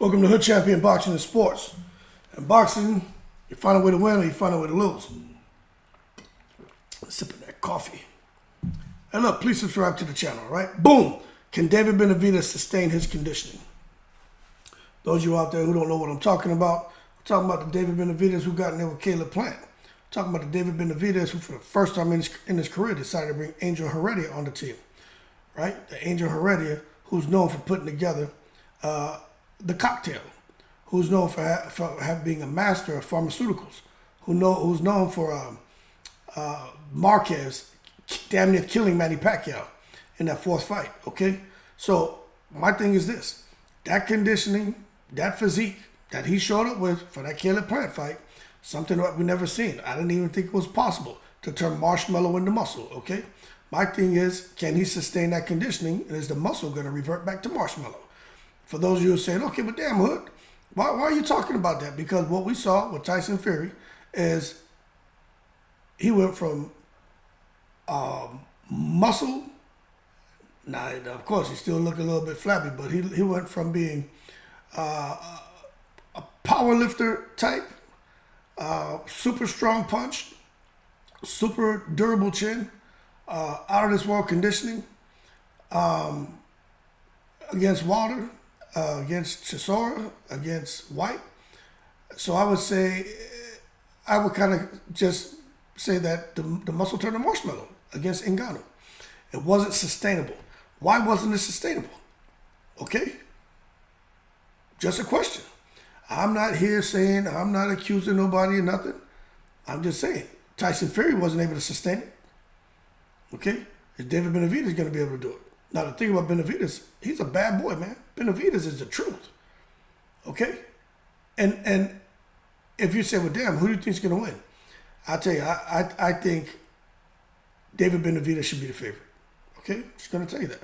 Welcome to Hood Champion Boxing and Sports. In boxing, you find a way to win or you find a way to lose. Sipping that coffee. And look, please subscribe to the channel, all right? Boom! Can David Benavidez sustain his conditioning? Those of you out there who don't know what I'm talking about, I'm talking about the David Benavidez who got in there with Caleb Plant. I'm talking about the David Benavidez who for the first time in his career decided to bring Angel Heredia on the team, right? The Angel Heredia who's known for putting together the cocktail, who's known for being a master of pharmaceuticals, who's known for Marquez damn near killing Manny Pacquiao in that fourth fight, okay? So my thing is this, that conditioning, that physique that he showed up with for that Caleb Plant fight, something that we never seen. I didn't even think it was possible to turn marshmallow into muscle, okay? My thing is, can he sustain that conditioning, and is the muscle going to revert back to marshmallow? For those of you who are saying, okay, but damn, Hood, why are you talking about that? Because what we saw with Tyson Fury is he went from muscle, now of course he's still looking a little bit flabby, but he went from being a power lifter type, super strong punch, super durable chin, out of this world conditioning, against Wilder, against Chisora, against White. So I would say, I would kind of just say that the muscle turned to marshmallow against Ngannou. It wasn't sustainable. Why wasn't it sustainable? Okay? Just a question. I'm not here saying, I'm not accusing nobody or nothing. I'm just saying, Tyson Fury wasn't able to sustain it. Okay? Is David Benavidez going to be able to do it? Now, the thing about Benavidez, he's a bad boy, man. Benavidez is the truth. Okay? And if you say, well, damn, who do you think is going to win? I'll tell you, I think David Benavidez should be the favorite. Okay? Just going to tell you that.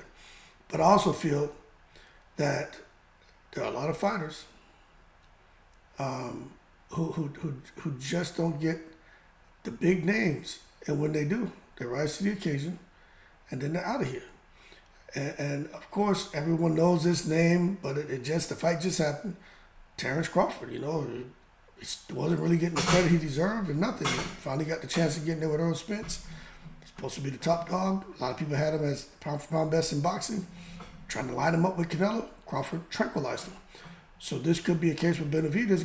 But I also feel that there are a lot of fighters who just don't get the big names. And when they do, they rise to the occasion, and then they're out of here. And of course, everyone knows this name, but the fight just happened. Terrence Crawford, he wasn't really getting the credit he deserved and nothing. He finally got the chance to get in there with Earl Spence. He's supposed to be the top dog. A lot of people had him as pound for pound best in boxing. Trying to line him up with Canelo, Crawford tranquilized him. So this could be a case with Benavidez.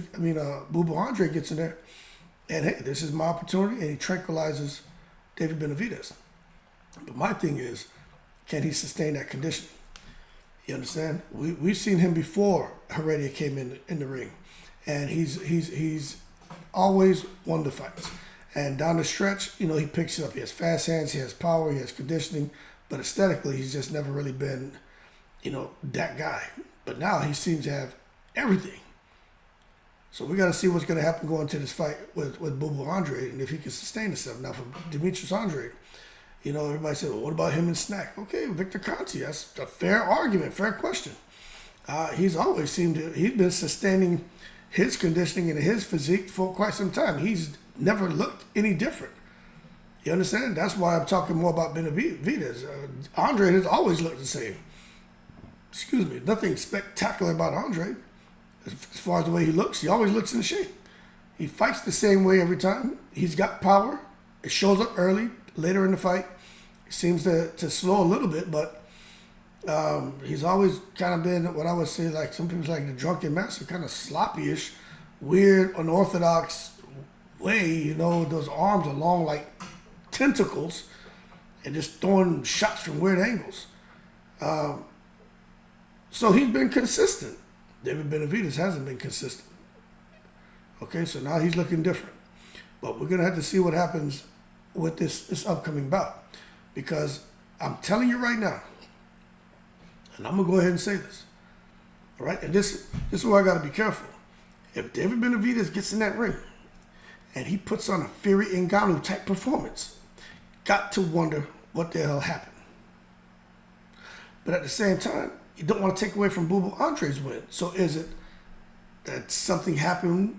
Bubu Andre gets in there, and hey, this is my opportunity, and he tranquilizes David Benavidez. But my thing is, can he sustain that conditioning? You understand? We've seen him before Heredia came in the ring, and he's always won the fights. And down the stretch, he picks it up. He has fast hands, he has power, he has conditioning, but aesthetically, he's just never really been, that guy. But now he seems to have everything. So we got to see what's going to happen going into this fight with Bubu Andre, and if he can sustain himself. Now for Demetrius Andre, everybody said, well, what about him and Snack? Okay, Victor Conti, that's a fair argument, fair question. He's been sustaining his conditioning and his physique for quite some time. He's never looked any different. You understand? That's why I'm talking more about Benavidez. Andre has always looked the same. Excuse me, nothing spectacular about Andre. As far as the way he looks, he always looks in shape. He fights the same way every time. He's got power. It shows up early. Later in the fight, he seems to slow a little bit, but he's always kind of been what I would say, like some people like the drunken master, kind of sloppy-ish, weird, unorthodox way. Those arms are long like tentacles and just throwing shots from weird angles. So he's been consistent. David Benavidez hasn't been consistent. Okay, so now he's looking different. But we're going to have to see what happens with this upcoming bout, because I'm telling you right now, and I'm gonna go ahead and say this, all right? And this is where I gotta be careful. If David Benavidez gets in that ring and he puts on a Fury Ngannou type performance, got to wonder what the hell happened. But at the same time, you don't want to take away from Bubu Andre's win. So is it that something happened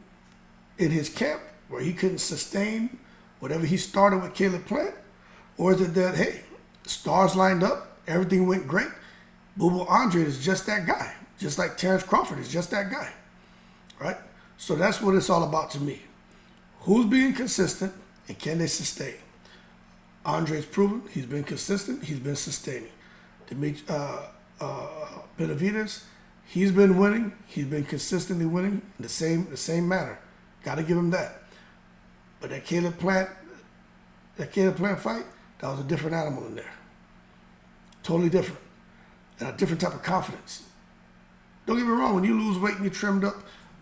in his camp where he couldn't sustain whatever he started with Caleb Plant? Or is it that, hey, stars lined up, everything went great, Boo Boo Andre is just that guy. Just like Terrence Crawford is just that guy. Right? So that's what it's all about to me. Who's being consistent and can they sustain? Andre's proven he's been consistent, he's been sustaining. Benavidez, he's been winning, he's been consistently winning in the same manner. Got to give him that. But that Caleb Plant fight, that was a different animal in there. Totally different. And a different type of confidence. Don't get me wrong, when you lose weight and you're trimmed up,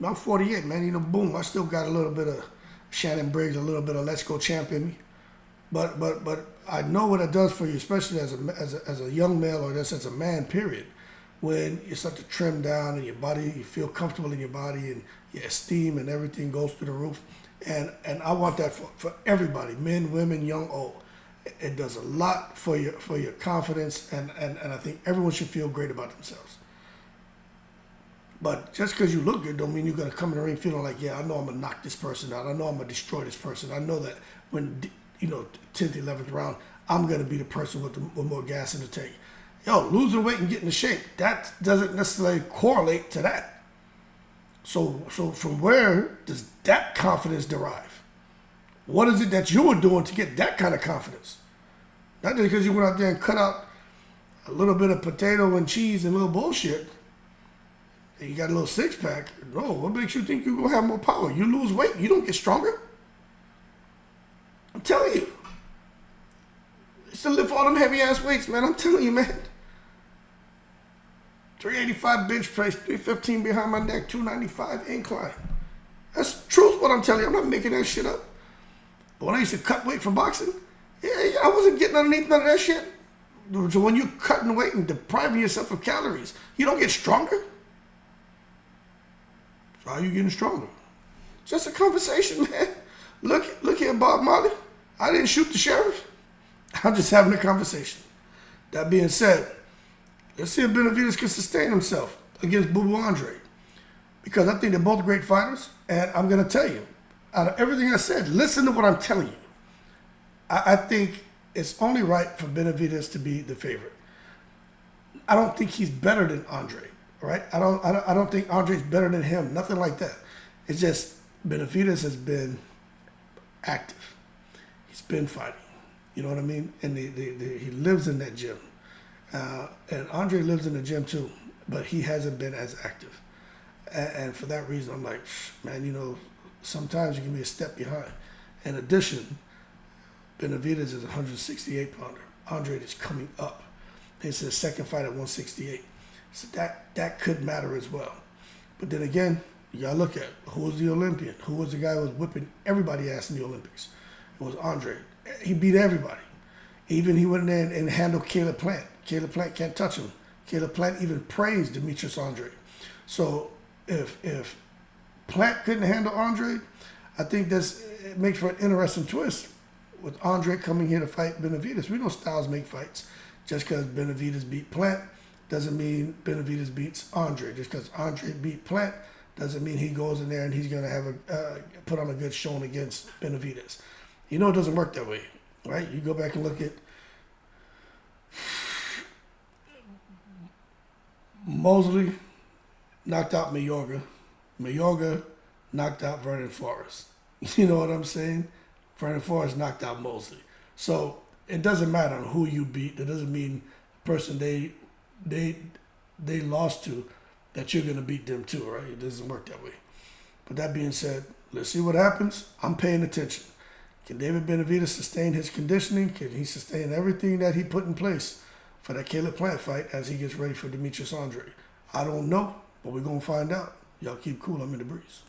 I'm 48, man, you know, boom, I still got a little bit of Shannon Briggs, a little bit of Let's Go Champ in me. But I know what it does for you, especially as a young male or just as a man, period. When you start to trim down and your body, you feel comfortable in your body and your esteem and everything goes through the roof. And I want that for everybody, men, women, young, old. It does a lot for your confidence, and I think everyone should feel great about themselves. But just because you look good don't mean you're going to come in the ring feeling like, yeah, I know I'm going to knock this person out. I know I'm going to destroy this person. I know that when, 10th, 11th round, I'm going to be the person with more gas in the tank. Yo, losing weight and getting in shape, that doesn't necessarily correlate to that. So from where does that confidence derive? What is it that you were doing to get that kind of confidence? Not just because you went out there and cut out a little bit of potato and cheese and a little bullshit, and you got a little six-pack. No, what makes you think you're going to have more power? You lose weight, you don't get stronger. I'm telling you. It's to lift all them heavy-ass weights, man. I'm telling you, man. 385 bench press, 315 behind my neck, 295 incline. That's the truth what I'm telling you. I'm not making that shit up. But when I used to cut weight for boxing, yeah, I wasn't getting underneath none of that shit. So when you're cutting weight and depriving yourself of calories, you don't get stronger. So how are you getting stronger? Just a conversation, man. Look here, Bob Marley. I didn't shoot the sheriff. I'm just having a conversation. That being said, let's see if Benavidez can sustain himself against Boo Boo Andre. Because I think they're both great fighters. And I'm going to tell you, out of everything I said, listen to what I'm telling you. I think it's only right for Benavidez to be the favorite. I don't think he's better than Andre, right? I don't think Andre's better than him. Nothing like that. It's just Benavidez has been active. He's been fighting. You know what I mean? And he lives in that gym. And Andre lives in the gym too, but he hasn't been as active. And for that reason, I'm like, man, sometimes you can be a step behind. In addition, Benavidez is a 168-pounder. Andre is coming up. It's his second fight at 168. So that could matter as well. But then again, you gotta look at who was the Olympian? Who was the guy who was whipping everybody's ass in the Olympics? It was Andre. He beat everybody. Even he went in there and handled Caleb Plant. Caleb Plant can't touch him. Caleb Plant even praised Demetrius Andre. So if Plant couldn't handle Andre, I think it makes for an interesting twist with Andre coming here to fight Benavidez. We know styles make fights. Just because Benavidez beat Plant doesn't mean Benavidez beats Andre. Just because Andre beat Plant doesn't mean he goes in there and he's going to have put on a good showing against Benavidez. It doesn't work that way, right? You go back and look at Mosley knocked out Mayorga. Mayorga knocked out Vernon Forrest. You know what I'm saying? Vernon Forrest knocked out Mosley. So it doesn't matter who you beat. That doesn't mean the person they lost to that you're going to beat them too, right? It doesn't work that way. But that being said, let's see what happens. I'm paying attention. Can David Benavidez sustain his conditioning? Can he sustain everything that he put in place for that Caleb Plant fight as he gets ready for Demetrius Andre? I don't know, but we're going to find out. Y'all keep cool. I'm in the breeze.